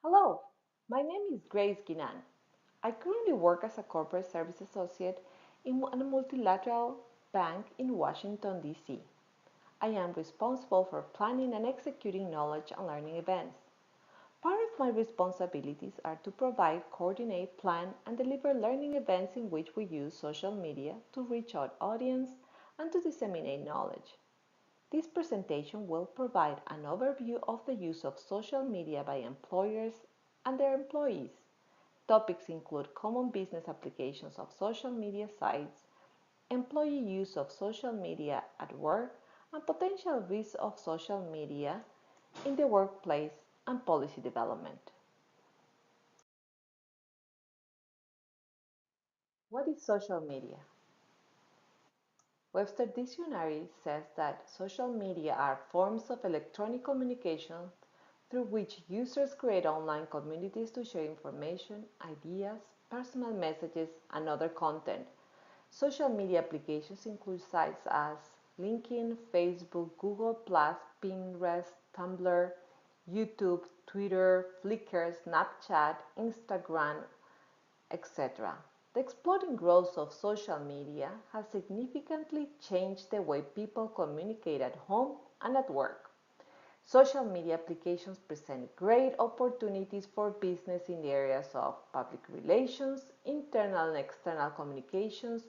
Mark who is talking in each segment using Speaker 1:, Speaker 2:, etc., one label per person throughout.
Speaker 1: Hello, my name is Grace Guinand. I currently work as a corporate service associate in a multilateral bank in Washington, D.C. I am responsible for planning and executing knowledge and learning events. Part of my responsibilities are to provide, coordinate, plan, and deliver learning events in which we use social media to reach our audience and to disseminate knowledge. This presentation will provide an overview of the use of social media by employers and their employees. Topics include common business applications of social media sites, employee use of social media at work, and potential risks of social media in the workplace and policy development. What is social media? Webster Dictionary says that social media are forms of electronic communication through which users create online communities to share information, ideas, personal messages, and other content. Social media applications include sites as LinkedIn, Facebook, Google+, Pinterest, Tumblr, YouTube, Twitter, Flickr, Snapchat, Instagram, etc. The exploding growth of social media has significantly changed the way people communicate at home and at work. Social media applications present great opportunities for business in the areas of public relations, internal and external communications,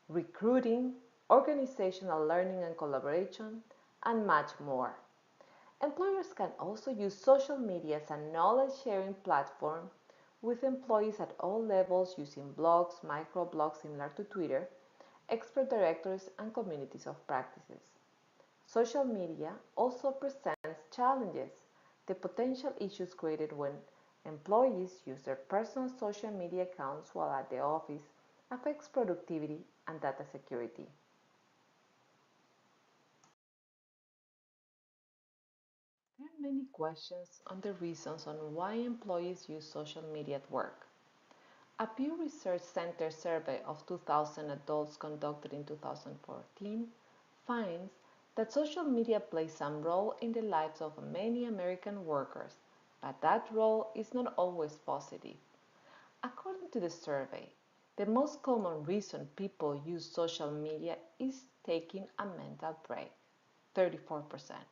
Speaker 1: recruiting, organizational learning and collaboration, and much more. Employers can also use social media as a knowledge-sharing platform with employees at all levels using blogs, microblogs similar to Twitter, expert directories, and communities of practices. Social media also presents challenges. The potential issues created when employees use their personal social media accounts while at the office affects productivity and data security. There are many questions on the reasons on why employees use social media at work. A Pew Research Center survey of 2,000 adults conducted in 2014 finds that social media plays some role in the lives of many American workers, but that role is not always positive. According to the survey, the most common reason people use social media is taking a mental break, 34%.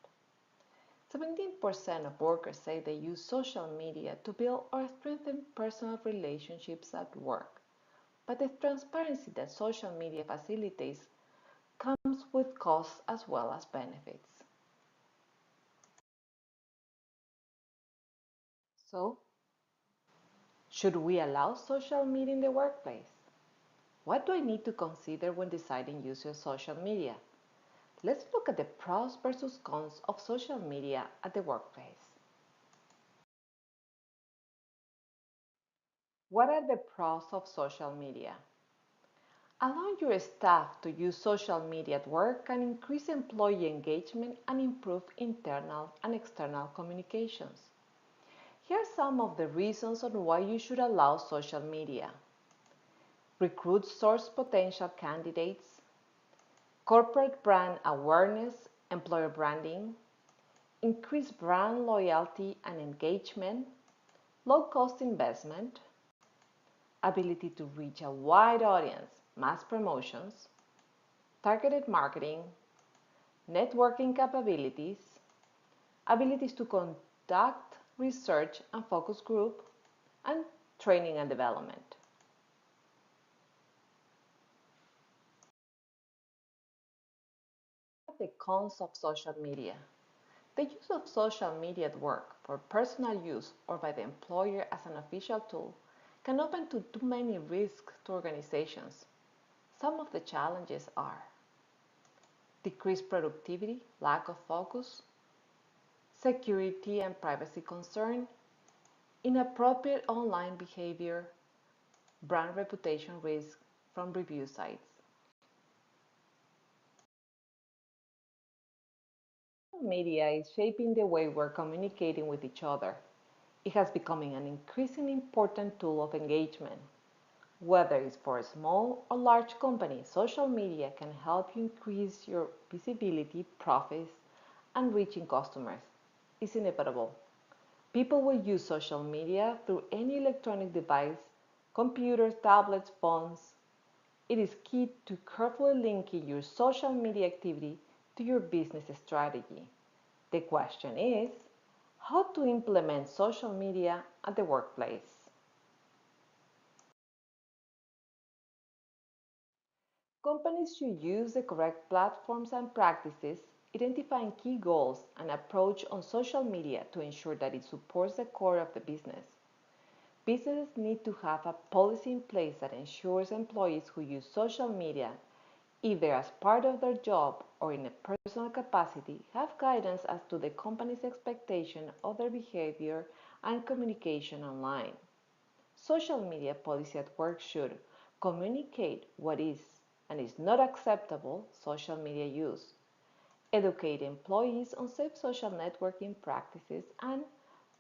Speaker 1: 17% of workers say they use social media to build or strengthen personal relationships at work. But the transparency that social media facilitates comes with costs as well as benefits. So, should we allow social media in the workplace? What do I need to consider when deciding use of social media? Let's look at the pros versus cons of social media at the workplace. What are the pros of social media? Allowing your staff to use social media at work can increase employee engagement and improve internal and external communications. Here are some of the reasons on why you should allow social media. Recruit source potential candidates, corporate brand awareness, employer branding, increase brand loyalty and engagement, low-cost investment, ability to reach a wide audience, mass promotions, targeted marketing, networking capabilities, abilities to conduct research and focus group, and training and development. The cons of social media. The use of social media at work for personal use or by the employer as an official tool can open to too many risks to organizations. Some of the challenges are decreased productivity, lack of focus, security and privacy concern, inappropriate online behavior, brand reputation risk from review sites. Social media is shaping the way we're communicating with each other. It has becoming an increasingly important tool of engagement. Whether it's for a small or large company, social media can help you increase your visibility, profits, and reaching customers. It's inevitable. People will use social media through any electronic device, computers, tablets, phones. It is key to carefully linking your social media activity to your business strategy. The question is, how to implement social media at the workplace. Companies should use the correct platforms and practices, identifying key goals and approach on social media to ensure that it supports the core of the business. Businesses need to have a policy in place that ensures employees who use social media, either as part of their job or in a personal capacity, have guidance as to the company's expectation of their behavior and communication online. Social media policy at work should communicate what is and is not acceptable social media use, educate employees on safe social networking practices, and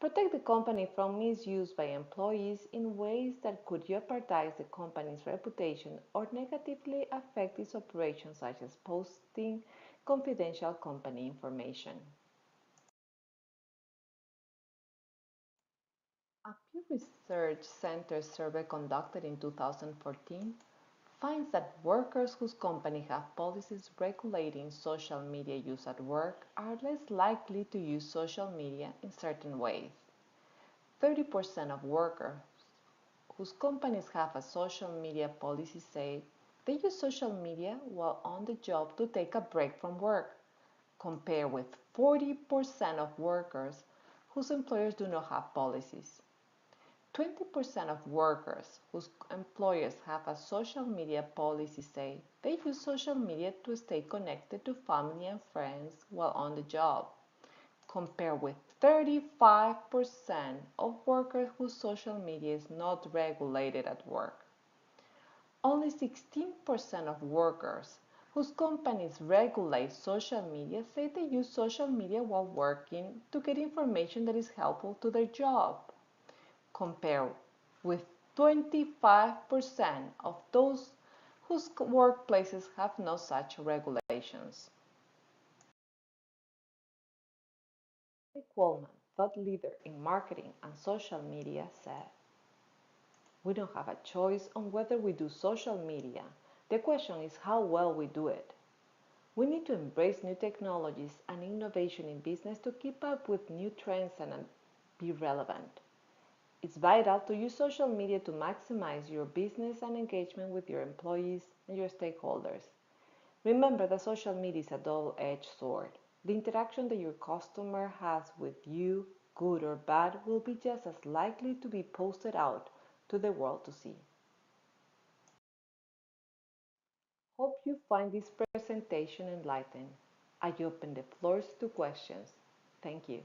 Speaker 1: protect the company from misuse by employees in ways that could jeopardize the company's reputation or negatively affect its operations, such as posting confidential company information. A Pew Research Center survey conducted in 2014 finds that workers whose company have policies regulating social media use at work are less likely to use social media in certain ways. 30% of workers whose companies have a social media policy say they use social media while on the job to take a break from work, compared with 40% of workers whose employers do not have policies. 20% of workers whose employers have a social media policy say they use social media to stay connected to family and friends while on the job, compared with 35% of workers whose social media is not regulated at work. Only 16% of workers whose companies regulate social media say they use social media while working to get information that is helpful to their job, compared with 25% of those whose workplaces have no such regulations. Nick Wallman, thought leader in marketing and social media, said, "We don't have a choice on whether we do social media. The question is how well we do it. We need to embrace new technologies and innovation in business to keep up with new trends and be relevant. It's vital to use social media to maximize your business and engagement with your employees and your stakeholders. Remember that social media is a double-edged sword. The interaction that your customer has with you, good or bad, will be just as likely to be posted out to the world to see." Hope you find this presentation enlightening. I open the floors to questions. Thank you.